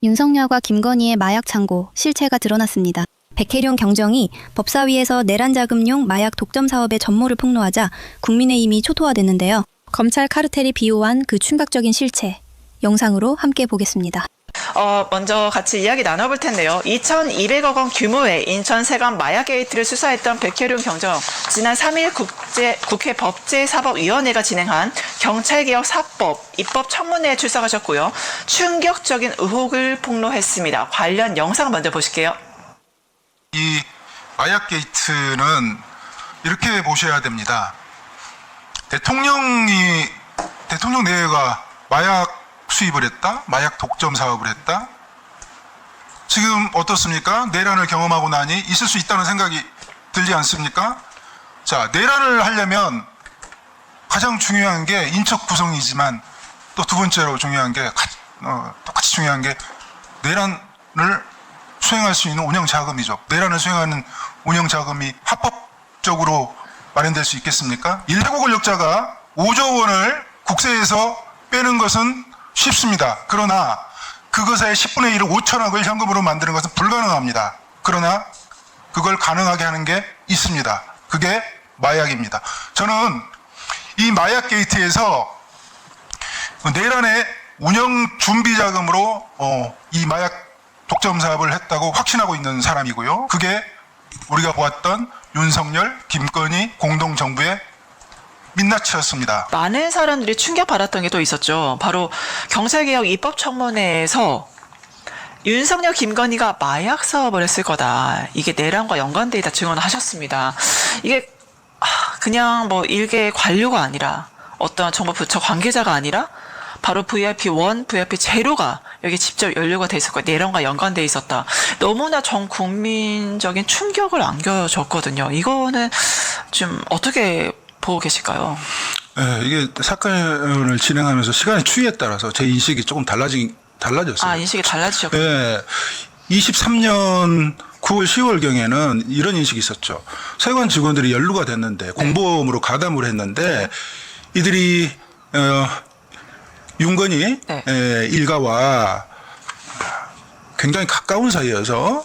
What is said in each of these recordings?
윤석열과 김건희의 마약 창고, 실체가 드러났습니다. 백혜련 경정이 법사위에서 내란 자금용 마약 독점 사업의 전모를 폭로하자 국민의힘이 초토화됐는데요. 검찰 카르텔이 비호한 그 충격적인 실체, 영상으로 함께 보겠습니다. 먼저 같이 이야기 나눠볼 텐데요. 2,200억 원 규모의 인천 세관 마약 게이트를 수사했던 백혜련 경정, 지난 3일 국회 법제사법위원회가 진행한 경찰개혁 4법 입법 청문회에 출석하셨고요. 충격적인 의혹을 폭로했습니다. 관련 영상 먼저 보실게요. 이 마약 게이트는 이렇게 보셔야 됩니다. 대통령 내외가 마약 수입을 했다, 마약 독점 사업을 했다. 지금 어떻습니까? 내란을 경험하고 나니 있을 수 있다는 생각이 들지 않습니까? 자, 내란을 하려면 가장 중요한 게 인적 구성이지만 또 두 번째로 중요한 게 똑같이 중요한 게 내란을 수행할 수 있는 운영 자금이죠. 내란을 수행하는 운영 자금이 합법적으로 마련될 수 있겠습니까? 일부 권력자가 5조 원을 국세에서 빼는 것은 쉽습니다. 그러나 그것의 10분의 1을 5천억을 현금으로 만드는 것은 불가능합니다. 그러나 그걸 가능하게 하는 게 있습니다. 그게 마약입니다. 저는 이 마약 게이트에서 내란의 운영 준비 자금으로 이 마약 독점 사업을 했다고 확신하고 있는 사람이고요. 그게 우리가 보았던 윤석열, 김건희 공동정부의 민낯이었습니다. 많은 사람들이 충격받았던 게 또 있었죠. 바로 경찰개혁 입법청문회에서 윤석열, 김건희가 마약 사업을 했을 거다. 이게 내란과 연관돼 있다 증언을 하셨습니다. 이게 그냥 뭐 일개 관료가 아니라 어떤 정부 부처 관계자가 아니라 바로 VIP1, VIP0가 여기 직접 연루가 돼 있었고 내란과 연관돼 있었다. 너무나 전 국민적인 충격을 안겨줬거든요. 이거는 좀 어떻게 보고 계실까요? 네, 이게 사건을 진행하면서 시간의 추이에 따라서 제 인식이 조금 달라졌어요. 인식이 달라지셨군요. 네, 23년 9월, 10월경에는 이런 인식이 있었죠. 세관 직원들이 연루가 됐는데 공범으로 가담을 했는데 이들이 윤건희 일가와 굉장히 가까운 사이여서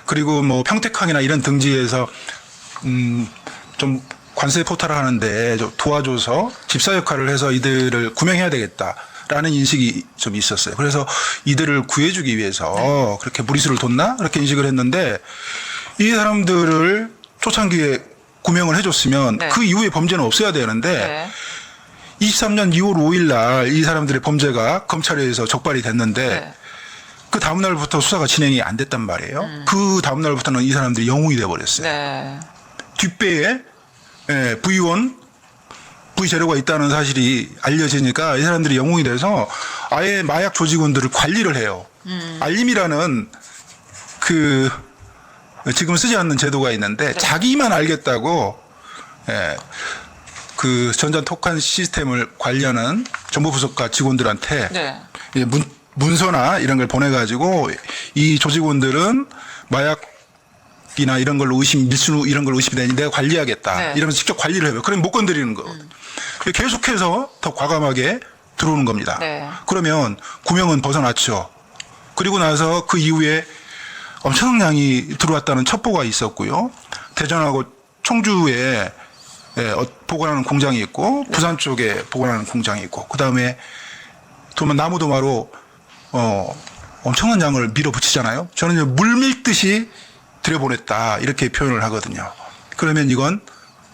그리고 뭐 평택항이나 이런 등지에서 좀 관세 포탈을 하는데 좀 도와줘서 집사 역할을 해서 이들을 구명해야 되겠다라는 인식이 좀 있었어요. 그래서 이들을 구해주기 위해서 그렇게 무리수를 뒀나? 그렇게 인식을 했는데 이 사람들을 초창기에 구명을 해줬으면 그 이후에 범죄는 없어야 되는데 23년 2월 5일 날 이 사람들의 범죄가 검찰에 의해서 적발이 됐는데 그 다음 날부터 수사가 진행이 안 됐단 말이에요. 그 다음 날부터는 이 사람들이 영웅이 돼버렸어요. 뒷배에 V1, V0가 있다는 사실이 알려지니까 이 사람들이 영웅이 돼서 아예 마약 조직원들을 관리를 해요. 알림이라는 그 지금 쓰지 않는 제도가 있는데 자기만 알겠다고 그 전자톡한 시스템을 관리하는 정보부서과 직원들한테 문서나 이런 걸 보내가지고 이 조직원들은 마약이나 이런 걸로 밀수 이런 걸로 의심이 되니 내가 관리하겠다 이러면서 직접 관리를 해요. 그러면 못 건드리는 거거든요. 계속해서 더 과감하게 들어오는 겁니다. 그러면 구명은 벗어났죠. 그리고 나서 그 이후에 엄청난 양이 들어왔다는 첩보가 있었고요. 대전하고 청주에 보관하는 공장이 있고 부산 쪽에 보관하는 공장이 있고 그다음에 나무 도마로 엄청난 양을 밀어붙이잖아요. 저는 물 밀듯이 들여보냈다 이렇게 표현을 하거든요. 그러면 이건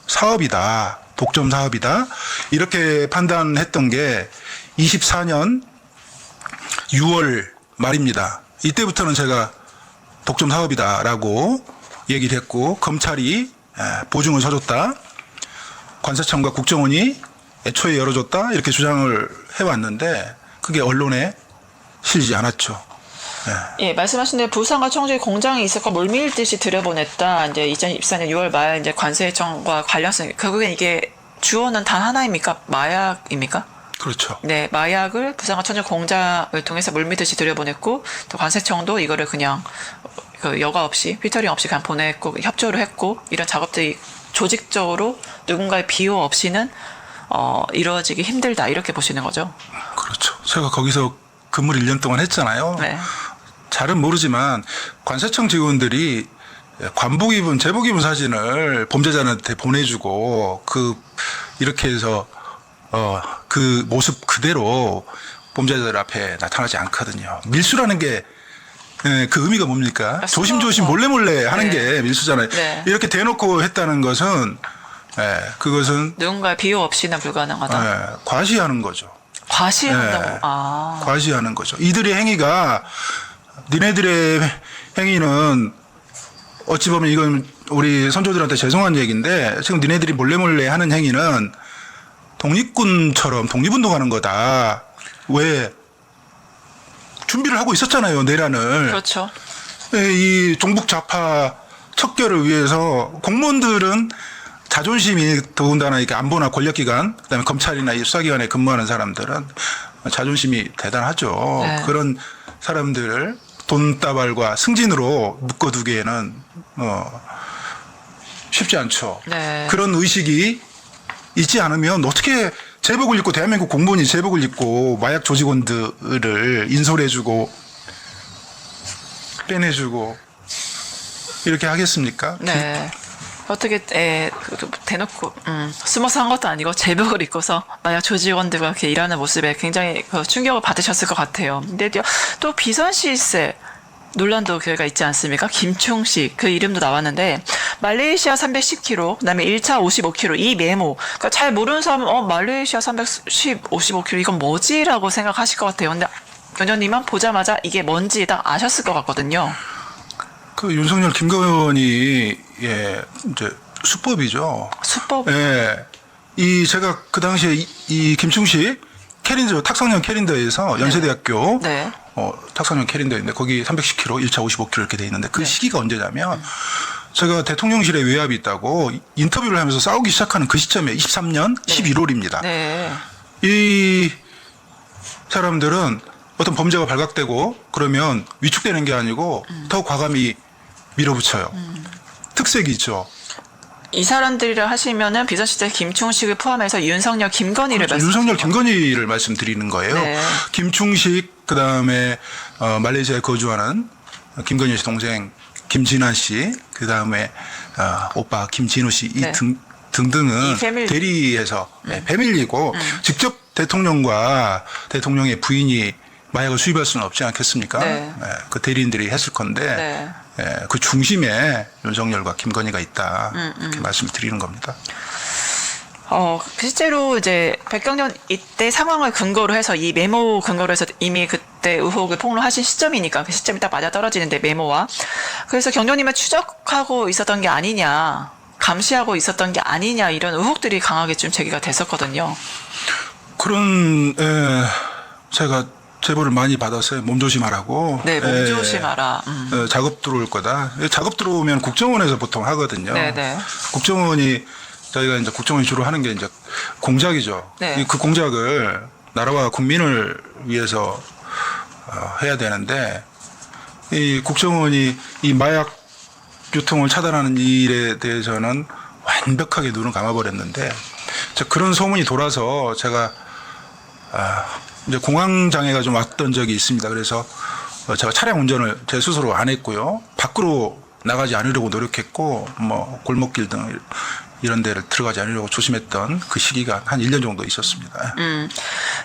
사업이다. 독점 사업이다. 이렇게 판단했던 게 24년 6월 말입니다. 이때부터는 제가 독점 사업이다라고 얘기를 했고 검찰이 보증을 서줬다. 관세청과 국정원이 애초에 열어줬다 이렇게 주장을 해왔는데 그게 언론에 실리지 않았죠. 말씀하신 대로 부산과 청주에 공장이 있었고 물밀듯이 들여보냈다. 이제 2024년 6월 말 이제 관세청과 관련성 결국엔 이게 주어는 단 하나입니까? 마약입니까? 그렇죠. 네, 마약을 부산과 청주 공장을 통해서 물밀듯이 들여보냈고 또 관세청도 이거를 그냥 그 여과 없이 필터링 없이 그냥 보냈고 협조를 했고 이런 작업들이 조직적으로 누군가의 비호 없이는 이루어지기 힘들다 이렇게 보시는 거죠. 그렇죠. 제가 거기서 근무를 1년 동안 했잖아요. 네. 잘은 모르지만 관세청 직원들이 관복 입은 제복 입은 사진을 범죄자한테 보내주고 이렇게 해서 그 모습 그대로 범죄자들 앞에 나타나지 않거든요. 밀수라는 게 그 의미가 뭡니까? 조심조심 몰래 하는 게 밀수잖아요. 네. 이렇게 대놓고 했다는 것은 그것은 누군가의 비호 없이는 불가능하다. 과시하는 거죠. 과시한다고. 과시하는 거죠. 이들의 행위가 니네들의 행위는 어찌 보면 이건 우리 선조들한테 죄송한 얘기인데 지금 니네들이 몰래 하는 행위는 독립군처럼 독립운동하는 거다. 왜 준비를 하고 있었잖아요. 내란을. 그렇죠. 이 종북 좌파 척결을 위해서 공무원들은 자존심이 더군다나 이렇게 안보나 권력기관, 그다음에 검찰이나 이 수사기관에 근무하는 사람들은 자존심이 대단하죠. 네. 그런 사람들을 돈다발과 승진으로 묶어두기에는 쉽지 않죠. 네. 그런 의식이 있지 않으면 어떻게 제복을 입고 대한민국 공무원이 제복을 입고 마약 조직원들을 인솔해주고 빼내주고 이렇게 하겠습니까? 네. 어떻게 대놓고 숨어서 한 것도 아니고 제복을 입고서 만약 조직원들과 이렇게 일하는 모습에 굉장히 충격을 받으셨을 것 같아요. 근데 또 비선실세 논란도 그가 있지 않습니까? 김충식 그 이름도 나왔는데 말레이시아 310kg, 그다음에 1차 55kg 이 메모. 그러니까 잘 모르는 사람은 말레이시아 55kg 이건 뭐지라고 생각하실 것 같아요. 근데 교수님은 보자마자 이게 뭔지 딱 아셨을 것 같거든요. 그 윤석열 김건희 이제 수법이죠. 수법. 제가 그 당시에 이 김충식 캐린더 탁성령 캐린더에서 연세대학교 네. 탁성령 캐린더인데 거기 310kg, 1차 55kg 이렇게 돼 있는데 그 시기가 언제냐면 제가 대통령실에 외압이 있다고 인터뷰를 하면서 싸우기 시작하는 그 시점에 23년 11월입니다. 네. 이 사람들은 어떤 범죄가 발각되고 그러면 위축되는 게 아니고 더 과감히 밀어붙여요. 특색이 있죠. 이 사람들이라 하시면은 비선실세 김충식을 포함해서 윤석열 김건희를 그렇죠. 윤석열 김건희를 말씀드리는 거예요. 네. 김충식 그다음에 말레이시아에 거주하는 김건희 씨 동생 김진아 씨 그다음에 오빠 김진우 씨 네. 등등은 이 패밀리. 대리해서 패밀리고 직접 대통령과 대통령의 부인이 마약을 수입할 수는 없지 않겠습니까? 네. 그 대리인들이 했을 건데 그 중심에 윤석열과 김건희가 있다 이렇게 말씀을 드리는 겁니다. 실제로 이제 백경련 이때 상황을 근거로 해서 이 메모 근거로 해서 이미 그때 의혹을 폭로하신 시점이니까 그 시점이 딱 맞아 떨어지는데 메모와 그래서 경련님을 추적하고 있었던 게 아니냐 감시하고 있었던 게 아니냐 이런 의혹들이 강하게 좀 제기가 됐었거든요. 그런 제가 제보를 많이 받았어요. 몸조심하라고. 네, 몸조심하라. 작업 들어올 거다. 작업 들어오면 국정원에서 보통 하거든요. 네네. 국정원이 저희가 이제 국정원이 주로 하는 게 이제 공작이죠. 네. 그 공작을 나라와 국민을 위해서 해야 되는데 이 국정원이 이 마약 유통을 차단하는 일에 대해서는 완벽하게 눈을 감아버렸는데 그런 소문이 돌아서 제가 이제 공황 장애가 좀 왔던 적이 있습니다. 그래서 제가 차량 운전을 제 스스로 안 했고요. 밖으로 나가지 않으려고 노력했고 뭐 골목길 등 이런 데를 들어가지 않으려고 조심했던 그 시기가 한 1년 정도 있었습니다.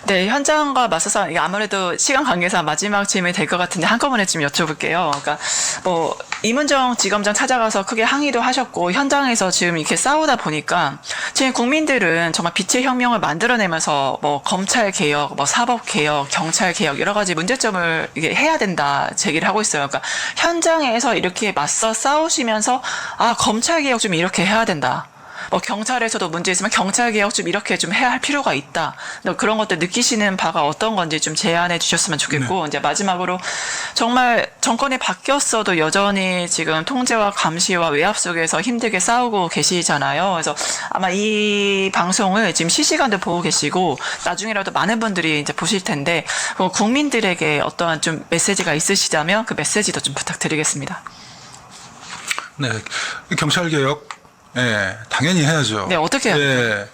네, 현장과 맞서서 이게 아무래도 시간 관계상 마지막 질문이 될 것 같은데 한꺼번에 좀 여쭤볼게요. 그러니까 뭐 이문정 지검장 찾아가서 크게 항의도 하셨고 현장에서 지금 이렇게 싸우다 보니까 지금 국민들은 정말 빛의 혁명을 만들어내면서 뭐 검찰 개혁, 뭐 사법 개혁, 경찰 개혁 여러 가지 문제점을 이게 해야 된다 제기를 하고 있어요. 그러니까 현장에서 이렇게 맞서 싸우시면서 검찰 개혁 좀 이렇게 해야 된다. 뭐 경찰에서도 문제 있으면 경찰 개혁 좀 이렇게 좀 해야 할 필요가 있다. 그런 것들 느끼시는 바가 어떤 건지 좀 제안해 주셨으면 좋겠고 이제 마지막으로 정말 정권이 바뀌었어도 여전히 지금 통제와 감시와 외압 속에서 힘들게 싸우고 계시잖아요. 그래서 아마 이 방송을 지금 실시간도 보고 계시고 나중에라도 많은 분들이 이제 보실 텐데 국민들에게 어떠한 좀 메시지가 있으시다면 그 메시지도 좀 부탁드리겠습니다. 네, 경찰 개혁 당연히 해야죠. 네, 어떻게 해야 돼요?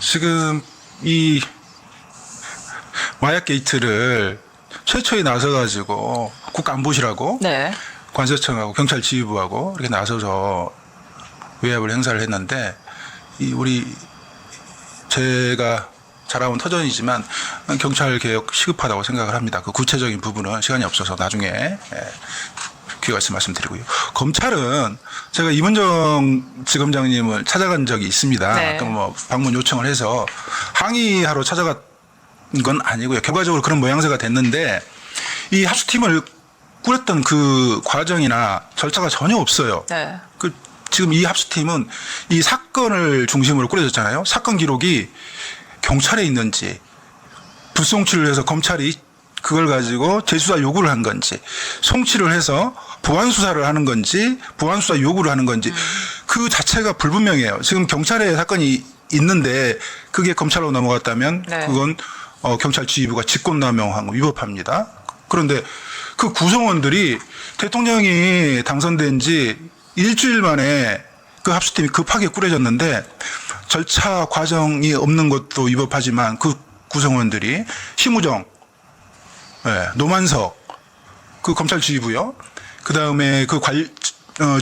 지금 이 마약 게이트를 최초에 나서가지고 국가안보실하고 네. 관세청하고 경찰 지휘부하고 이렇게 나서서 외압을 행사를 했는데 우리 제가 자라온 터전이지만 경찰 개혁 시급하다고 생각을 합니다. 그 구체적인 부분은 시간이 없어서 나중에 기회가 있으면 말씀드리고요. 검찰은 제가 이문정 지검장님을 찾아간 적이 있습니다. 네. 또 뭐 방문 요청을 해서 항의하러 찾아간 건 아니고요. 결과적으로 그런 모양새가 됐는데 이 합수팀을 꾸렸던 그 과정이나 절차가 전혀 없어요. 네. 지금 이 합수팀은 이 사건을 중심으로 꾸려졌잖아요. 사건 기록이 경찰에 있는지 불송치를 해서 검찰이 그걸 가지고 재수사 요구를 한 건지 송치를 해서 보완 수사를 하는 건지 보완 수사 요구를 하는 건지 그 자체가 불분명해요. 지금 경찰에 사건이 있는데 그게 검찰로 넘어갔다면 네. 그건 경찰 지휘부가 직권남용하고 위법합니다. 그런데 그 구성원들이 대통령이 당선된 지 일주일 만에 그 합수팀이 급하게 꾸려졌는데 절차 과정이 없는 것도 위법하지만 그 구성원들이 심우정, 노만석, 그 검찰 지휘부요. 그 다음에 그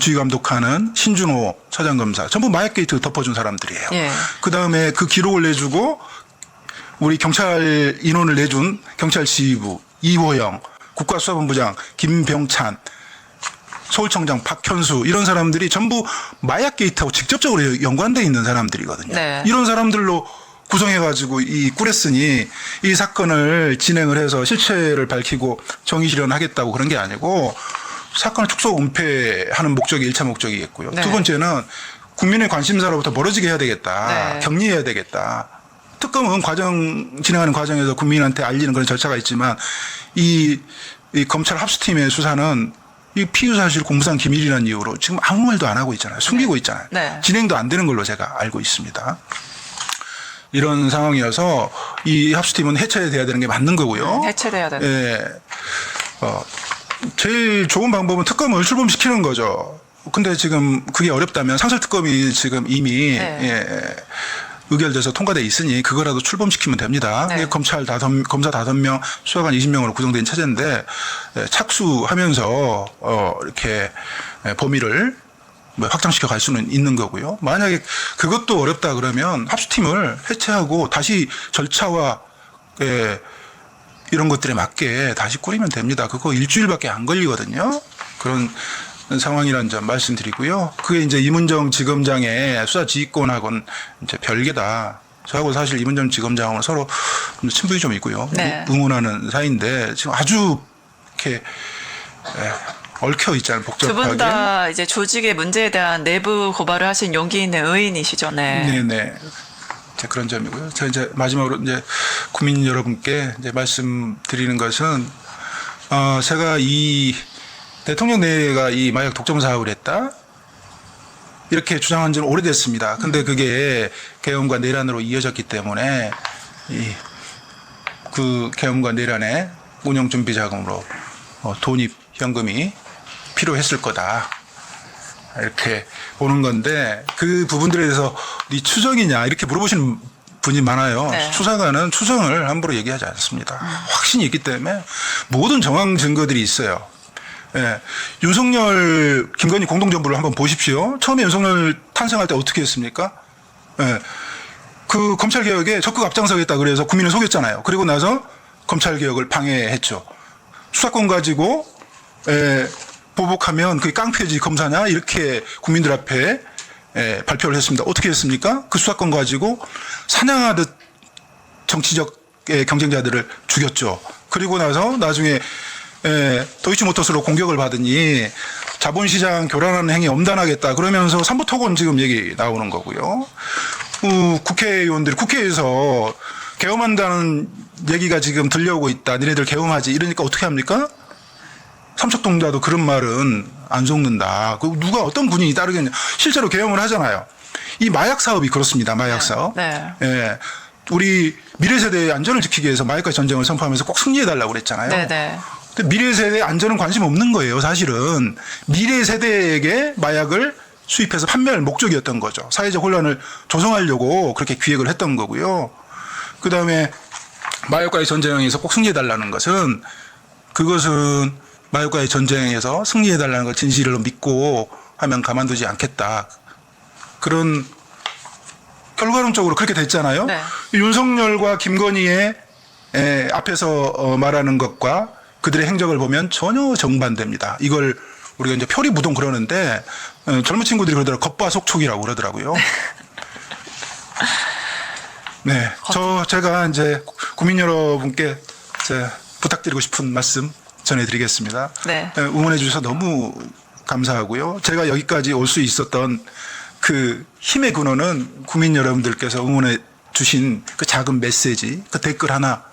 주의 감독하는 신준호 차장검사 전부 마약 게이트 덮어준 사람들이에요. 예. 그 다음에 그 기록을 내주고 우리 경찰 인원을 내준 경찰 지휘부 이호영, 국가수사본부장 김병찬, 서울청장 박현수 이런 사람들이 전부 마약 게이트하고 직접적으로 연관돼 있는 사람들이거든요. 네. 이런 사람들로 구성해가지고 꾸렸으니 이 사건을 진행을 해서 실체를 밝히고 정의 실현하겠다고 그런 게 아니고 사건을 축소 은폐하는 목적이 1차 목적이겠고요. 네. 두 번째는 국민의 관심사로부터 멀어지게 해야 되겠다. 네. 격리해야 되겠다. 특검은 진행하는 과정에서 국민한테 알리는 그런 절차가 있지만 이 검찰 합수팀의 수사는 이 피의 사실 공무상 기밀이라는 이유로 지금 아무 말도 안 하고 있잖아요. 숨기고 있잖아요. 네. 진행도 안 되는 걸로 제가 알고 있습니다. 이런 상황이어서 이 합수팀은 해체돼야 되는 게 맞는 거고요. 해체돼야 되는. 예. 제일 좋은 방법은 특검을 출범시키는 거죠. 근데 지금 그게 어렵다면 상설특검이 지금 이미 네. 의결돼서 통과돼 있으니 그거라도 출범시키면 됩니다. 네. 검사 5명, 수사관 20명으로 구성된 체제인데 착수하면서 이렇게 범위를 확장시켜 갈 수는 있는 거고요. 만약에 그것도 어렵다 그러면 합수팀을 해체하고 다시 절차와 이런 것들에 맞게 다시 꾸리면 됩니다. 그거 일주일밖에 안 걸리거든요. 그런 상황이라는 점 말씀드리고요. 그게 이제 이문정 지검장의 수사 지휘권하고는 이제 별개다. 저하고 사실 이문정 지검장하고는 서로 친분이 좀 있고요. 네. 응원하는 사이인데 지금 아주 이렇게 얽혀 있잖아요. 복잡하게. 두 분 다 이제 조직의 문제에 대한 내부 고발을 하신 용기 있는 의인이시죠, 네. 네네. 그런 점이고요. 저 이제 마지막으로 이제 국민 여러분께 이제 말씀드리는 것은 제가 이 대통령 내가 이 마약 독점 사업을 했다 이렇게 주장한 지는 오래됐습니다. 근데 그게 계엄과 내란으로 이어졌기 때문에 그 계엄과 내란의 운영 준비 자금으로 돈입 현금이 필요했을 거다. 이렇게 보는 건데 그 부분들에 대해서 네 추정이냐 이렇게 물어보시는 분이 많아요. 네. 수사관은 추정을 함부로 얘기하지 않습니다. 확신이 있기 때문에 모든 정황 증거들이 있어요. 예. 윤석열, 김건희 공동정부를 한번 보십시오. 처음에 윤석열 탄생할 때 어떻게 했습니까? 예. 그 검찰개혁에 적극 앞장서겠다 그래서 국민을 속였잖아요. 그리고 나서 검찰개혁을 방해했죠. 수사권 가지고 보복하면 그게 깡패지 검사냐 이렇게 국민들 앞에 발표를 했습니다. 어떻게 했습니까? 그 수사권 가지고 사냥하듯 정치적 경쟁자들을 죽였죠. 그리고 나서 나중에 도이치모터스로 공격을 받으니 자본시장 교란하는 행위 엄단하겠다 그러면서 삼부토건 지금 얘기 나오는 거고요. 국회의원들이 국회에서 계엄한다는 얘기가 지금 들려오고 있다. 니네들 계엄하지 이러니까 어떻게 합니까? 삼척동자도 그런 말은 안 속는다. 누가 어떤 군인이 따르겠냐. 실제로 계엄을 하잖아요. 이 마약 사업이 그렇습니다. 마약 사업. 네. 예. 우리 미래 세대의 안전을 지키기 위해서 마약과의 전쟁을 선포하면서 꼭 승리해달라고 그랬잖아요. 네네. 근데 미래 세대의 안전은 관심 없는 거예요. 사실은 미래 세대에게 마약을 수입해서 판매할 목적이었던 거죠. 사회적 혼란을 조성하려고 그렇게 기획을 했던 거고요. 그 다음에 마약과의 전쟁에서 꼭 승리해달라는 것은 그것은 마약과의 전쟁에서 승리해달라는 걸 진실로 믿고 하면 가만두지 않겠다. 그런 결과론적으로 그렇게 됐잖아요. 네. 윤석열과 김건희의 앞에서 말하는 것과 그들의 행적을 보면 전혀 정반대입니다. 이걸 우리가 이제 표리부동 그러는데 젊은 친구들이 그러더라고요. 겉바속촉이라고 그러더라고요. 네, 제가 이제 국민 여러분께 부탁드리고 싶은 말씀 전해드리겠습니다. 네. 응원해 주셔서 너무 감사하고요. 제가 여기까지 올 수 있었던 그 힘의 근원은 국민 여러분들께서 응원해 주신 그 작은 메시지, 그 댓글 하나,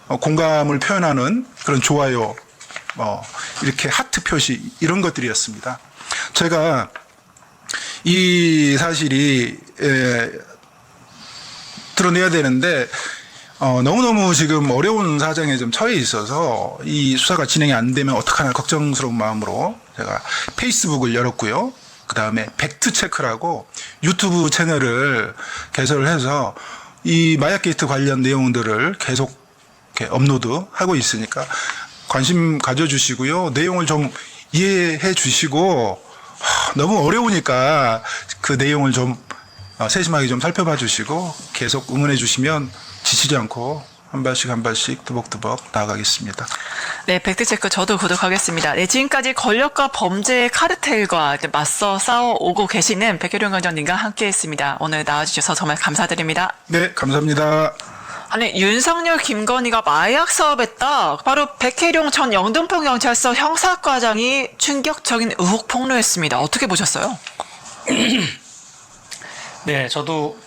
공감을 표현하는 그런 좋아요, 이렇게 하트 표시 이런 것들이었습니다. 제가 이 사실이 드러내야 되는데 너무너무 지금 어려운 사정에 좀 처해 있어서 이 수사가 진행이 안 되면 어떡하나 걱정스러운 마음으로 제가 페이스북을 열었고요. 그 다음에 팩트체크라고 유튜브 채널을 개설을 해서 이 마약 게이트 관련 내용들을 계속 이렇게 업로드하고 있으니까 관심 가져주시고요. 내용을 좀 이해해 주시고 너무 어려우니까 그 내용을 좀 세심하게 좀 살펴봐 주시고 계속 응원해 주시면 지치지 않고 한 발씩 뚜벅뚜벅 나아가겠습니다. 네, 팩트체크 저도 구독하겠습니다. 네, 지금까지 권력과 범죄의 카르텔과 맞서 싸워오고 계시는 백혜룡 관장님과 함께했습니다. 오늘 나와주셔서 정말 감사드립니다. 네, 감사합니다. 아니, 윤석열, 김건희가 마약 사업했다. 바로 백혜룡 전 영등포경찰서 형사과장이 충격적인 의혹 폭로했습니다. 어떻게 보셨어요? 네, 저도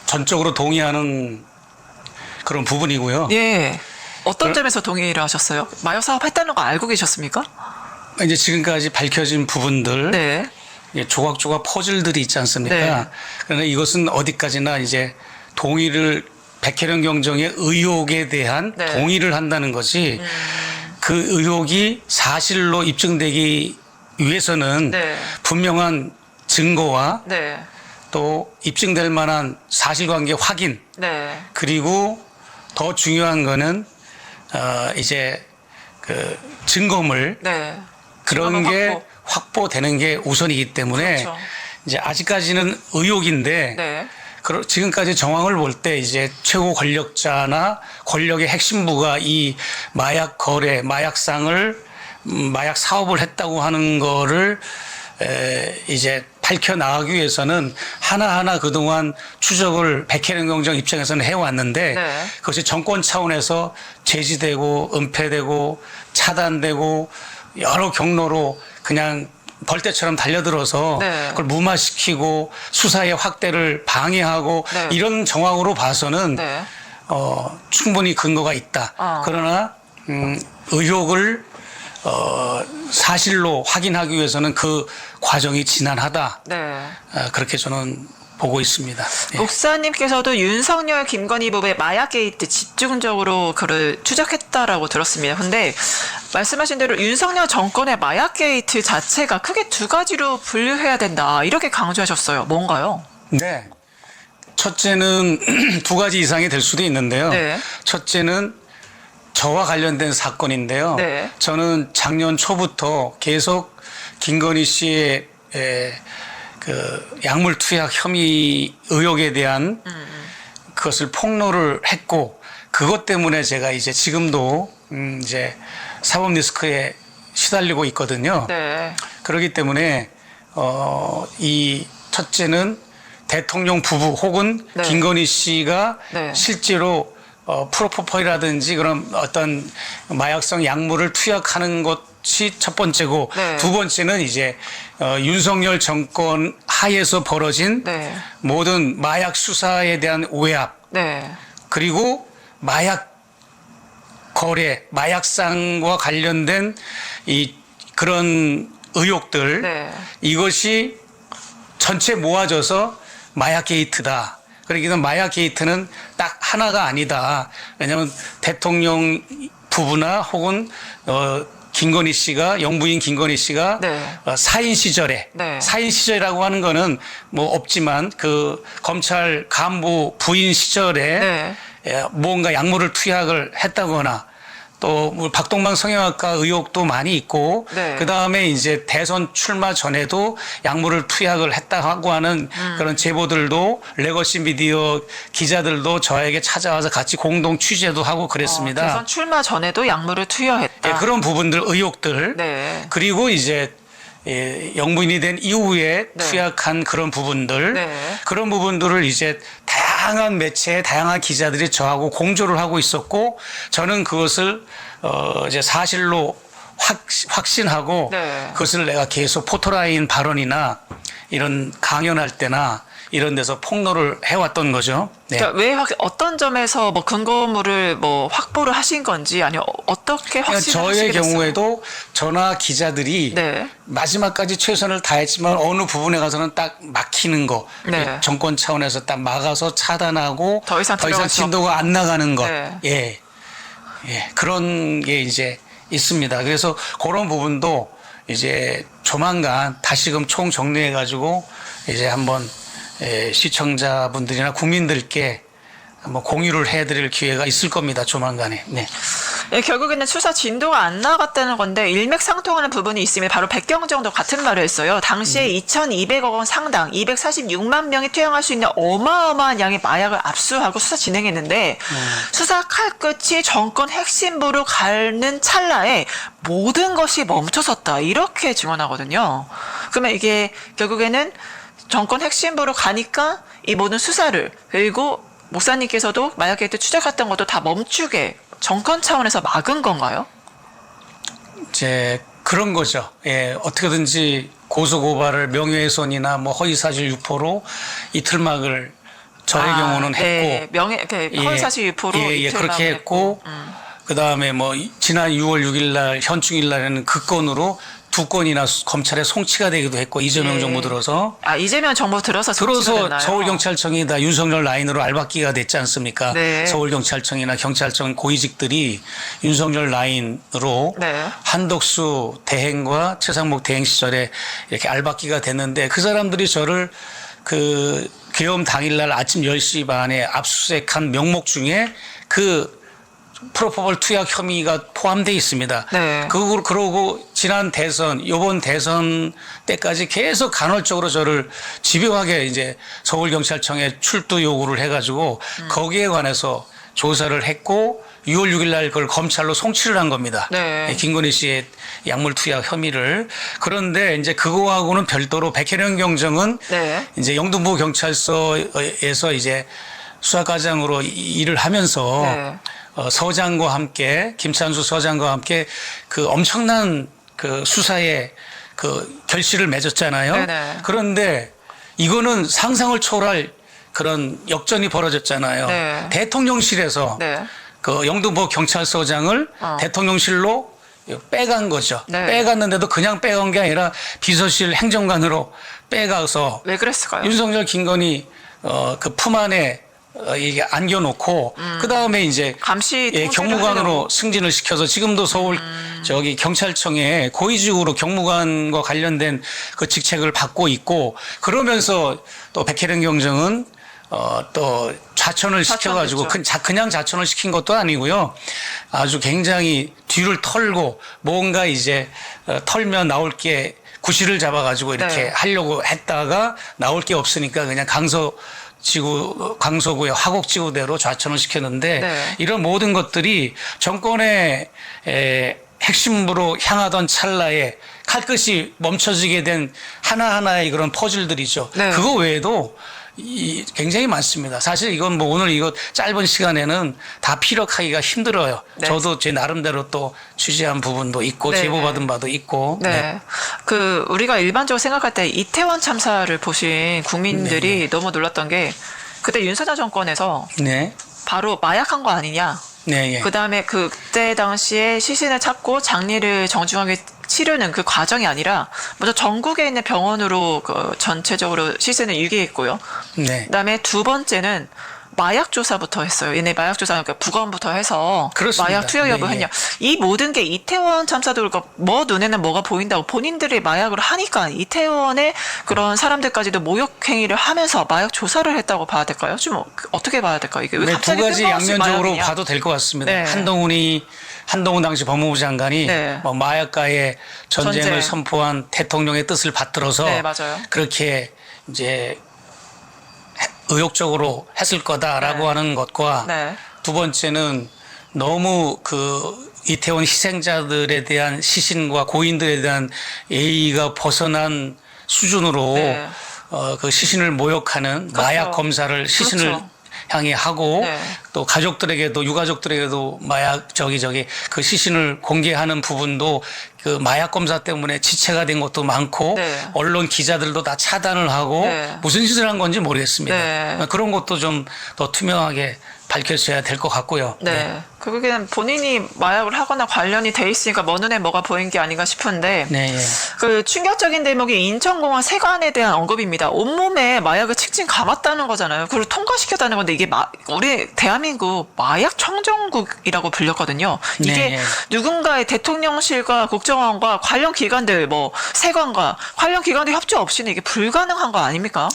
전적으로 동의하는 그런 부분이고요. 예. 어떤 점에서 동의를 하셨어요? 마약 사업 했다는 거 알고 계셨습니까? 이제 지금까지 밝혀진 부분들, 네. 조각조각 퍼즐들이 있지 않습니까? 네. 그러나 이것은 어디까지나 이제 동의를 백혜령 경정의 의혹에 대한 네. 동의를 한다는 것이 그 의혹이 사실로 입증되기 위해서는 네. 분명한 증거와 네. 또 입증될 만한 사실관계 확인, 네. 그리고 더 중요한 거는 이제 그 증거물 네. 그런 증거물 게 확보되는 게 우선이기 때문에 그렇죠. 이제 아직까지는 의혹인데 네. 지금까지 정황을 볼 때 이제 최고 권력자나 권력의 핵심부가 이 마약 거래, 마약상을 마약 사업을 했다고 하는 거를 이제 밝혀 나가기 위해서는 하나하나 그동안 추적을 백혜령 경정 입장에서는 해왔는데 네. 그것이 정권 차원에서 제지되고 은폐되고 차단되고 여러 경로로 그냥 벌떼처럼 달려들어서 네. 그걸 무마시키고 수사의 확대를 방해하고 네. 이런 정황으로 봐서는 네. 충분히 근거가 있다. 그러나 의혹을 사실로 확인하기 위해서는 그 과정이 지난하다. 네. 그렇게 저는 보고 있습니다. 예. 목사님께서도 윤석열, 김건희 부부의 마약 게이트 집중적으로 그를 추적했다라고 들었습니다. 근데 말씀하신 대로 윤석열 정권의 마약 게이트 자체가 크게 두 가지로 분류해야 된다. 이렇게 강조하셨어요. 뭔가요? 네. 첫째는 두 가지 이상이 될 수도 있는데요. 네. 첫째는 저와 관련된 사건인데요. 네. 저는 작년 초부터 계속 김건희 씨의 그 약물 투약 혐의 의혹에 대한 그것을 폭로를 했고 그것 때문에 제가 이제 지금도 이제 사법 리스크에 시달리고 있거든요. 네. 그렇기 때문에 이 첫째는 대통령 부부 혹은 네. 김건희 씨가 네. 실제로 프로포폴이라든지 그런 어떤 마약성 약물을 투약하는 것이 첫 번째고 네. 두 번째는 이제 윤석열 정권 하에서 벌어진 네. 모든 마약 수사에 대한 오해압 네. 그리고 마약 거래, 마약상과 관련된 이 그런 의혹들 네. 이것이 전체 모아져서 마약 게이트다. 그러니까 마약 게이트는 딱 하나가 아니다. 왜냐하면 대통령 부부나 혹은 김건희 씨가 영부인 김건희 씨가 네. 사인 시절에 네. 사인 시절이라고 하는 거는 뭐 없지만 그 검찰 간부 부인 시절에 네. 뭔가 약물을 투약을 했다거나 또 박동방 성형외과 의혹도 많이 있고 네. 그다음에 이제 대선 출마 전에도 약물을 투약을 했다고 하는 그런 제보들도 레거시 미디어 기자들도 저에게 찾아와서 같이 공동 취재도 하고 그랬습니다. 대선 출마 전에도 약물을 투여했다. 예, 그런 부분들 의혹들 네. 그리고 이제 영부인이 된 이후에 네. 투약한 그런 부분들 네. 그런 부분들을 이제 다양한 매체에 다양한 기자들이 저하고 공조를 하고 있었고 저는 그것을 이제 사실로 확신하고 네. 그것을 내가 계속 포토라인 발언이나 이런 강연할 때나 이런 데서 폭로를 해왔던 거죠. 네. 그러니까 왜 어떤 점에서 뭐 근거물을 뭐 확보를 하신 건지 아니면 어떻게 그러니까 확신을 저의 하시게 됐어요? 경우에도 전화 기자들이 네. 마지막까지 최선을 다했지만 어느 부분에 가서는 딱 막히는 거 네. 정권 차원에서 딱 막아서 차단하고 더 이상 들어갈 수 진도가 안 나가는 것 네. 예, 그런 게 이제 있습니다. 그래서 그런 부분도 이제 조만간 다시금 총 정리해 가지고 이제 한번 시청자분들이나 국민들께 한번 공유를 해드릴 기회가 있을 겁니다. 조만간에. 네. 예, 결국에는 수사 진도가 안 나갔다는 건데 일맥상통하는 부분이 있으면 바로 백경정도 같은 말을 했어요. 당시에 2,200억 원 상당 246만 명이 투영할 수 있는 어마어마한 양의 마약을 압수하고 수사 진행했는데 수사 칼끝이 정권 핵심부로 가는 찰나에 모든 것이 멈춰섰다. 이렇게 증언하거든요. 그러면 이게 결국에는 정권 핵심부로 가니까 이 모든 수사를 그리고 목사님께서도 마약 게이트 추적했던 것도 다 멈추게 정권 차원에서 막은 건가요? 이제 그런 거죠. 예, 어떻게든지 고소고발을 명예훼손이나 뭐 허위사실 유포로 이틀막을 저의 경우는 했고, 허위사실 유포로 예, 그렇게 했고, 그 다음에 뭐 지난 6월 6일날 현충일날에는 그 건으로 2건이나 검찰에 송치가 되기도 했고 이재명 예. 정부 들어서 이재명 정부 들어서 송치가 됐나요? 서울경찰청이 다 윤석열 라인으로 알박기가 됐지 않습니까? 네. 서울경찰청이나 경찰청 고위직들이 윤석열 라인으로 네. 한덕수 대행과 최상목 대행 시절에 이렇게 알박기가 됐는데 그 사람들이 저를 그 계엄 당일날 아침 10시 반에 압수수색한 명목 중에 그 프로포벌 투약 혐의가 포함되어 있습니다. 네. 그러고 지난 대선, 요번 대선 때까지 계속 간헐적으로 저를 집요하게 이제 서울경찰청에 출두 요구를 해가지고 거기에 관해서 조사를 했고 6월 6일 날 그걸 검찰로 송치를 한 겁니다. 네. 김건희 씨의 약물 투약 혐의를. 그런데 이제 그거하고는 별도로 백혜련 경정은 네. 이제 영등포 경찰서에서 이제 수사과장으로 일을 하면서 네. 서장과 함께 김찬수 서장과 함께 그 엄청난 그 수사에 그 결실을 맺었잖아요. 네네. 그런데 이거는 상상을 초월할 그런 역전이 벌어졌잖아요. 네. 대통령실에서 네. 그 영등포 경찰서장을 대통령실로 빼간 거죠. 네. 빼갔는데도 그냥 빼간 게 아니라 비서실 행정관으로 빼가서 왜 그랬을까요? 윤석열 김건희 그 품 안에 이게 안겨놓고 그 다음에 이제 감시 통제를 경무관으로 하려고. 승진을 시켜서 지금도 서울 저기 경찰청에 고위직으로 경무관과 관련된 그 직책을 받고 있고 그러면서 또 백혜련 경정은 또 자천을 시켜가지고 그냥 자천을 시킨 것도 아니고요. 아주 굉장히 뒤를 털고 뭔가 이제 털면 나올 게 구실을 잡아가지고 이렇게 네. 하려고 했다가 나올 게 없으니까 그냥 강서구의 화곡지구대로 좌천을 시켰는데 네. 이런 모든 것들이 정권의 핵심부로 향하던 찰나에 칼끝이 멈춰지게 된 하나하나의 그런 퍼즐들이죠. 네. 그거 외에도 굉장히 많습니다. 사실 이건 뭐 오늘 이거 짧은 시간에는 다 피력하기가 힘들어요. 네. 저도 제 나름대로 또 취재한 부분도 있고 네. 제보받은 바도 있고. 네. 그 우리가 일반적으로 생각할 때 이태원 참사를 보신 국민들이 너무 놀랐던 게 그때 윤석열 정권에서 네. 바로 마약한 거 아니냐. 네. 예. 그다음에 그때 당시에 시신을 찾고 장례를 정중하게 치르는 그 과정이 아니라 먼저 전국에 있는 병원으로 그 전체적으로 시신을 유기했고요. 네. 그다음에 두 번째는 마약 조사부터 했어요. 얘네 마약 조사, 그러니까 부검부터 해서 그렇습니다. 마약 투여 여부 네, 했냐. 이 모든 게 이태원 참사도 그렇고 뭐 눈에는 뭐가 보인다고 본인들이 마약을 하니까 이태원의 그런 사람들까지도 모욕 행위를 하면서 마약 조사를 했다고 봐야 될까요? 좀 어떻게 봐야 될까요? 이게 왜 네, 두 갑자기 가지 뜬금없이 양면적으로 마약이냐. 봐도 될 것 같습니다. 네. 한동훈 당시 법무부 장관이 네. 뭐 마약과의 전쟁을 전쟁. 선포한 대통령의 뜻을 받들어서 네, 맞아요. 그렇게 이제 의욕적으로 했을 거다라고 네. 하는 것과 네. 두 번째는 너무 그 이태원 희생자들에 대한 시신과 고인들에 대한 예의가 벗어난 수준으로 네. 그 시신을 모욕하는 마약 검사를 시신을 그렇죠. 향해 하고 네. 또 가족들에게도 유가족들에게도 마약 그 시신을 공개하는 부분도 그 마약 검사 때문에 지체가 된 것도 많고 네. 언론 기자들도 다 차단을 하고 네. 무슨 짓을 한 건지 모르겠습니다. 네. 그런 것도 좀 더 투명하게 밝혀져야 될 것 같고요. 네. 그게 본인이 마약을 하거나 관련이 돼 있으니까 뭐 눈에 뭐가 보인 게 아닌가 싶은데 네. 예. 그 충격적인 대목이 인천공항 세관에 대한 언급입니다. 온몸에 마약을 칙칙 감았다는 거잖아요. 그걸 통과시켰다는 건데 이게 우리 대한민국 마약 청정국이라고 불렸거든요. 이게 네, 네. 누군가의 대통령실과 국정원과 관련 기관들 뭐 세관과 관련 기관들 협조 없이는 이게 불가능한 거 아닙니까?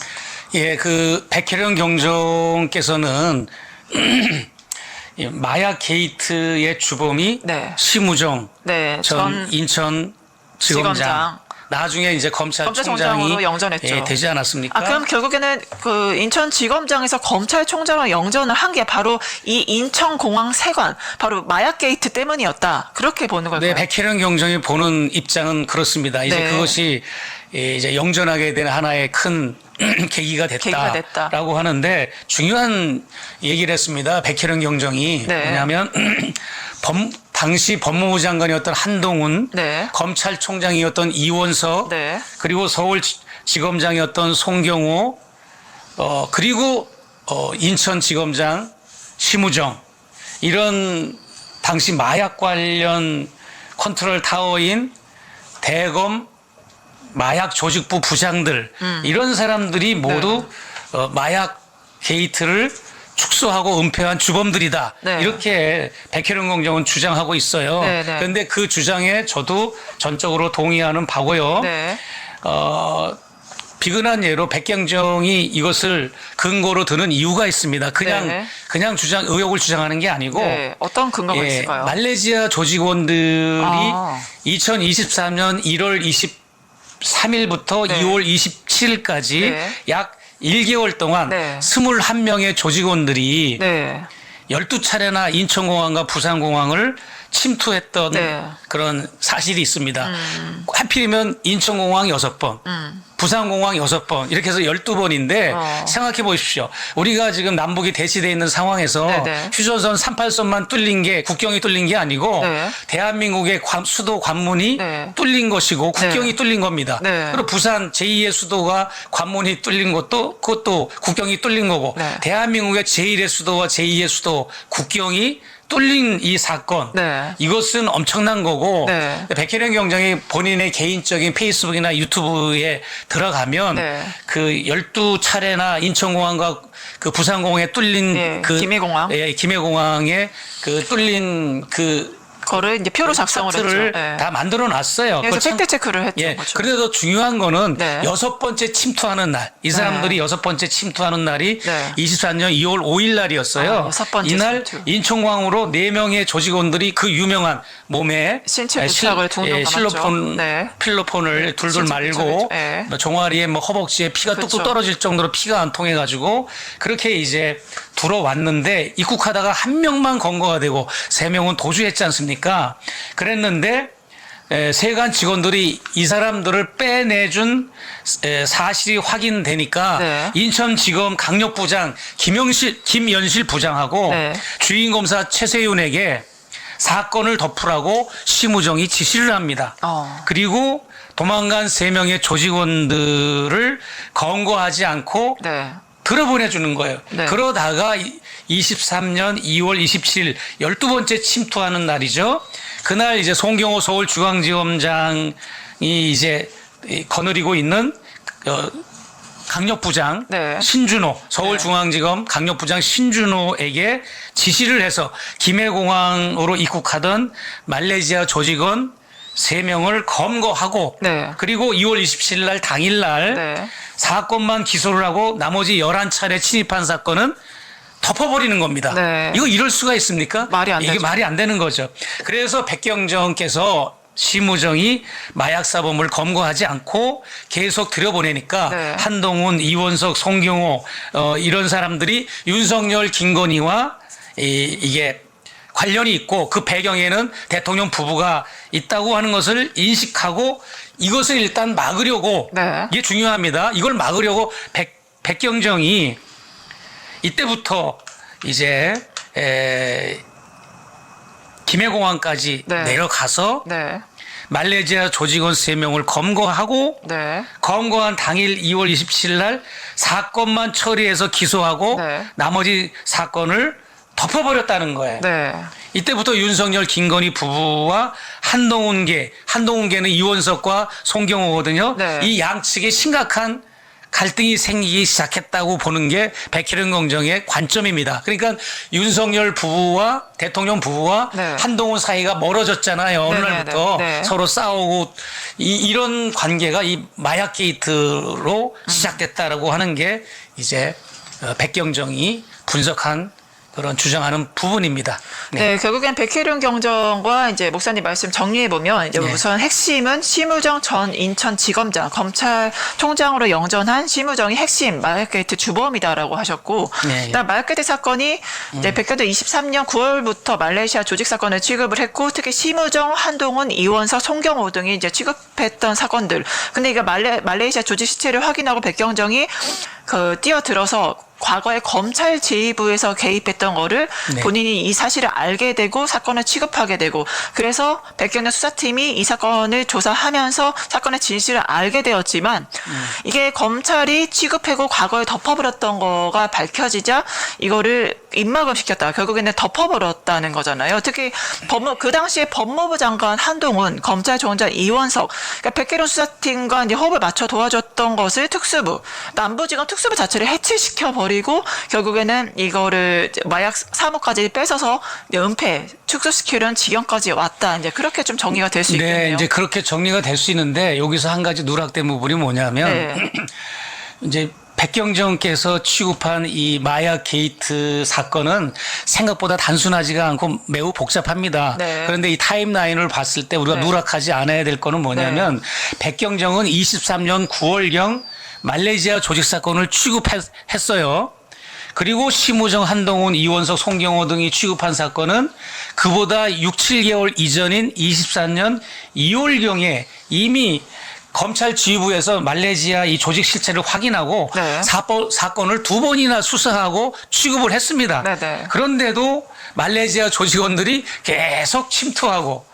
예, 그 백혜령 경정께서는 이 마약 게이트의 주범이 네. 심우정 네, 전 인천 지검장. 지검장. 나중에 이제 검찰총장이 검찰총장으로 영전했죠. 예, 되지 않았습니까? 아, 그럼 결국에는 그 인천지검장에서 검찰총장으로 영전을 한 게 바로 이 인천공항 세관, 바로 마약 게이트 때문이었다. 그렇게 보는 걸까요? 네, 백혜령 경정이 보는 입장은 그렇습니다. 이제 네. 그것이 이제 영전하게 되는 하나의 큰 계기가 계기가 됐다. 됐다라고 하는데 중요한 얘기를 했습니다. 백혜령 경정이 네. 왜냐하면 당시 법무부 장관이었던 한동훈, 네. 검찰총장이었던 이원석, 네. 그리고 서울지검장이었던 송경호, 그리고 인천지검장 심우정 이런 당시 마약 관련 컨트롤 타워인 대검 마약 조직부 부장들 이런 사람들이 모두 마약 게이트를 축소하고 은폐한 주범들이다. 네. 이렇게 백혜령 경정은 주장하고 있어요. 네, 네. 그런데 그 주장에 저도 전적으로 동의하는 바고요. 네. 비근한 예로 백경정이 이것을 근거로 드는 이유가 있습니다. 그냥 네. 의혹을 주장하는 게 아니고 네. 어떤 근거가 예, 있을까요? 말레이시아 조직원들이 아. 2023년 1월 23일부터 네. 2월 27일까지 네. 약 1개월 동안 네. 21명의 조직원들이 네. 12차례나 인천공항과 부산공항을 침투했던 네. 그런 사실이 있습니다. 하필이면 인천공항 6번, 부산공항 6번 이렇게 해서 12번인데 생각해 보십시오. 우리가 지금 남북이 대치되어 있는 상황에서 네네. 휴전선 38선만 뚫린 게 국경이 뚫린 게 아니고 네. 대한민국의 수도 관문이 네. 뚫린 것이고 국경이 네. 뚫린 겁니다. 네. 그리고 부산 제2의 수도가 관문이 뚫린 것도 그것도 국경이 뚫린 거고 네. 대한민국의 제1의 수도와 제2의 수도 국경이 뚫린 이 사건 네. 이것은 엄청난 거고 네. 백혜령 경정이 본인의 개인적인 페이스북이나 유튜브에 들어가면 네. 그 12차례나 인천공항과 그 부산공항에 뚫린 예, 그 김해공항. 예, 김해공항에 그 뚫린 그 거를 이제 표로 작성을 차트를 했죠. 네. 다 만들어 놨어요. 그래서 그거 참- 팩트 체크를 했죠. 예. 그렇죠. 그래도 중요한 거는 네. 6번째 침투하는 날. 이 사람들이 6번째 침투하는 날이 네. 24년 2월 5일 날이었어요. 아, 6번째 이날 침투. 인천공항으로 4명의 조직원들이 그 유명한 몸에 신체 예, 부착을 둥둥 감았죠. 네. 필로폰을 둘둘 신체 말고 부착을, 예. 뭐 종아리에 뭐 허벅지에 피가 그렇죠. 뚝뚝 떨어질 정도로 피가 안 통해 가지고 그렇게 이제 들어왔는데 입국하다가 한 명만 검거가 되고 3명은 도주했지 않습니까? 그랬는데 세관 직원들이 이 사람들을 빼내준 사실이 확인되니까 네. 인천지검 강력부장 김연실 부장하고 네. 주임검사 최세윤에게 사건을 덮으라고 심우정이 지시를 합니다. 그리고 도망간 3명의 조직원들을 검거하지 않고 네. 들어보내주는 거예요. 네. 그러다가 23년 2월 27일 12번째 침투하는 날이죠. 그날 이제 송경호 서울중앙지검장이 이제 거느리고 있는 강력부장 네. 신준호, 서울중앙지검 강력부장 신준호에게 지시를 해서 김해공항으로 입국하던 말레이시아 조직원 3명을 검거하고 네. 그리고 2월 27일 날 당일날 네. 사건만 기소를 하고 나머지 11차례 침입한 사건은 덮어버리는 겁니다. 네. 이거 이럴 수가 있습니까? 말이 안 이게 되죠. 말이 안 되는 거죠. 그래서 백경정께서 시무정이 마약사범을 검거하지 않고 계속 들여보내니까 네. 한동훈, 이원석, 송경호 이런 사람들이 윤석열, 김건희와 이게 관련이 있고 그 배경에는 대통령 부부가 있다고 하는 것을 인식하고 이것을 일단 막으려고 네. 이게 중요합니다. 이걸 막으려고 백경정이 이때부터 이제 김해공항까지 네. 내려가서 네. 말레이시아 조직원 3명을 검거하고 네. 검거한 당일 2월 27일 날 사건만 처리해서 기소하고 네. 나머지 사건을 덮어버렸다는 거예요. 네. 이때부터 윤석열, 김건희 부부와 한동훈계는 이원석과 송경호거든요. 네. 이 양측에 심각한 갈등이 생기기 시작했다고 보는 게 백혜련 공정의 관점입니다. 그러니까 윤석열 부부와 대통령 부부와 네. 한동훈 사이가 멀어졌잖아요. 어느 네, 날부터 네, 네. 서로 싸우고 이런 관계가 이 마약 게이트로 시작됐다라고 하는 게 이제 백경정이 분석한 그런 주장하는 부분입니다. 네, 결국엔 백혜련 경정과 이제 목사님 말씀 정리해 보면 이제 네. 우선 핵심은 심우정 전 인천지검장 검찰총장으로 영전한 심우정이 핵심 마약게이트 주범이다라고 하셨고, 네. 일단 마약게이트 사건이 이제 백경도 23년 9월부터 말레이시아 조직 사건을 취급을 했고, 특히 심우정, 한동훈, 이원석, 송경호 등이 이제 취급했던 사건들. 근데 이게 말레이시아 조직 시체를 확인하고 백경정이 뛰어들어서 과거에 검찰 지휘부에서 개입했던 거를 네. 본인이 이 사실을 알게 되고 사건을 취급하게 되고, 그래서 백경정 수사팀이 이 사건을 조사하면서 사건의 진실을 알게 되었지만 이게 검찰이 취급하고 과거에 덮어버렸던 거가 밝혀지자 이거를 입막음시켰다. 결국에는 덮어버렸다는 거잖아요. 특히 그 당시에 법무부 장관 한동훈, 검찰총장 이원석, 그러니까 백혜련 수사팀과 이제 호흡을 맞춰 도와줬던 것을 특수부, 남부지검 특수부 자체를 해체시켜 버리고 결국에는 이거를 마약 사무까지 뺏어서 이제 은폐, 축소시키려는 지경까지 왔다. 이제 그렇게 좀 정리가 될 수 있겠네요. 네, 이제 그렇게 정리가 될 수 있는데 여기서 한 가지 누락된 부분이 뭐냐면 네. 이제 백경정께서 취급한 이 마약 게이트 사건은 생각보다 단순하지가 않고 매우 복잡합니다. 네. 그런데 이 타임라인을 봤을 때 우리가 네. 누락하지 않아야 될 거는 뭐냐면 백경정은 23년 9월경 말레이시아 조직 사건을 취급했어요. 그리고 심우정, 한동훈, 이원석, 송경호 등이 취급한 사건은 그보다 6, 7개월 이전인 24년 2월경에 이미 검찰 지휘부에서 말레이시아 이 조직 실체를 확인하고 네. 사건을 2번이나 수사하고 취급을 했습니다. 네네. 그런데도 말레이시아 조직원들이 계속 침투하고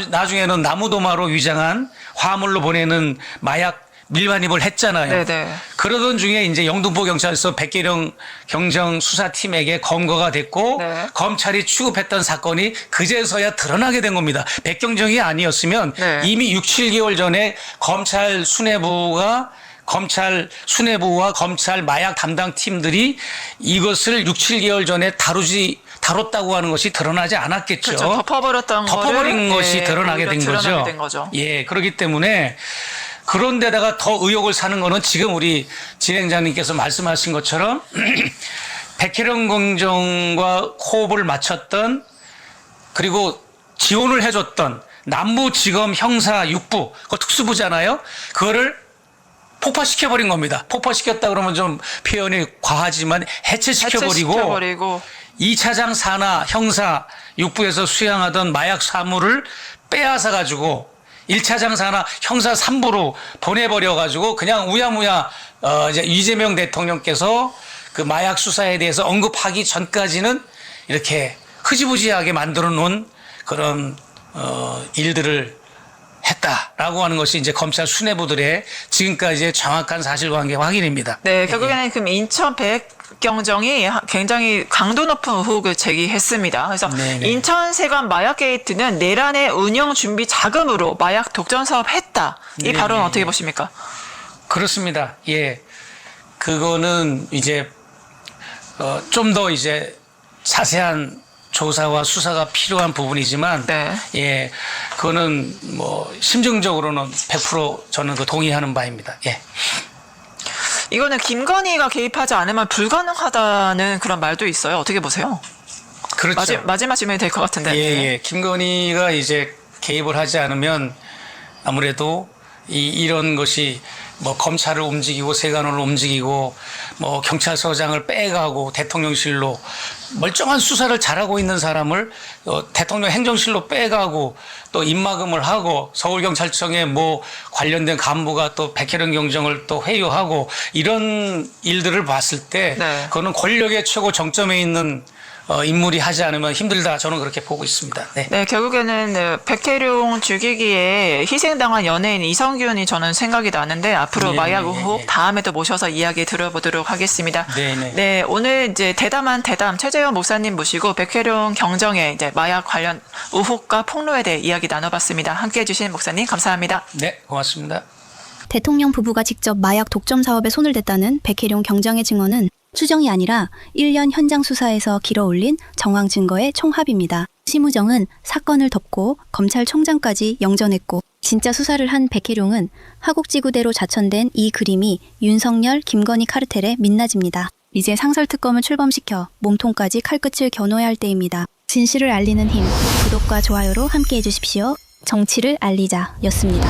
나중에는 나무도마로 위장한 화물로 보내는 마약 밀반입을 했잖아요. 네네. 그러던 중에 이제 영등포 경찰서 백계령 경정 수사팀에게 검거가 됐고 네. 검찰이 취급했던 사건이 그제서야 드러나게 된 겁니다. 백경정이 아니었으면 네. 이미 6, 7개월 전에 검찰 수뇌부와 검찰 마약 담당 팀들이 이것을 6, 7개월 전에 다뤘다고 하는 것이 드러나지 않았겠죠. 그렇죠. 덮어버린 것이 예, 드러나게 된 드러나게 거죠. 된 거죠. 예, 그렇기 때문에 그런데다가 더 의혹을 사는 거는 지금 우리 진행자님께서 말씀하신 것처럼 백혜련 공정과 호흡을 맞췄던 그리고 지원을 해줬던 남부지검 형사 6부, 그 특수부잖아요. 그거를 폭파시켜버린 겁니다. 폭파시켰다 그러면 좀 표현이 과하지만 해체시켜버리고 2차장 산하 형사 6부에서 수양하던 마약 사물을 빼앗아가지고 1차장 산하 형사 3부로 보내버려가지고 그냥 우야무야 이제 이재명 대통령께서 그 마약 수사에 대해서 언급하기 전까지는 이렇게 흐지부지하게 만들어 놓은 그런 일들을 했다라고 하는 것이 이제 검찰 수뇌부들의 지금까지의 정확한 사실관계 확인입니다. 네, 결국에는 그럼 인천 백경정이 굉장히 강도 높은 의혹을 제기했습니다. 그래서 네네. 인천세관 마약 게이트는 내란의 운영 준비 자금으로 마약 독점 사업 했다. 이 네네. 발언 어떻게 보십니까? 그렇습니다. 예. 그거는 이제 좀 더 이제 자세한 조사와 수사가 필요한 부분이지만 네. 예, 그거는 뭐 심증적으로는 100% 저는 그 동의하는 바입니다. 예. 이거는 김건희가 개입하지 않으면 불가능하다는 그런 말도 있어요. 어떻게 보세요? 그렇죠. 마지막 질문이 될 것 같은데. 예. 김건희가 이제 개입을 하지 않으면 아무래도 이런 것이 뭐 검찰을 움직이고 세관을 움직이고 뭐 경찰서장을 빼가고 대통령실로 멀쩡한 수사를 잘하고 있는 사람을 대통령 행정실로 빼가고 또 입막음을 하고 서울경찰청에 뭐 관련된 간부가 또 백혜련 경정을 또 회유하고 이런 일들을 봤을 때 네. 그거는 권력의 최고 정점에 있는 인물이 하지 않으면 힘들다. 저는 그렇게 보고 있습니다. 네. 네, 결국에는 백혜룡 죽이기에 희생당한 연예인 이성균이 저는 생각이 나는데 앞으로 네, 마약 네, 의혹 네. 다음에도 모셔서 이야기 들어보도록 하겠습니다. 네. 네, 오늘 이제 대담한 대담 최재형 목사님 모시고 백혜룡 경정의 이제 마약 관련 의혹과 폭로에 대해 이야기 나눠봤습니다. 함께해 주신 목사님 감사합니다. 네, 고맙습니다. 대통령 부부가 직접 마약 독점 사업에 손을 댔다는 백혜룡 경정의 증언은 추정이 아니라 1년 현장 수사에서 길어올린 정황 증거의 총합입니다. 심우정은 사건을 덮고 검찰총장까지 영전했고 진짜 수사를 한 백혜룡은 하곡지구대로 자천된 이 그림이 윤석열, 김건희 카르텔의 민낯입니다. 이제 상설특검을 출범시켜 몸통까지 칼끝을 겨눠야 할 때입니다. 진실을 알리는 힘, 구독과 좋아요로 함께해 주십시오. 정치를 알리자 였습니다.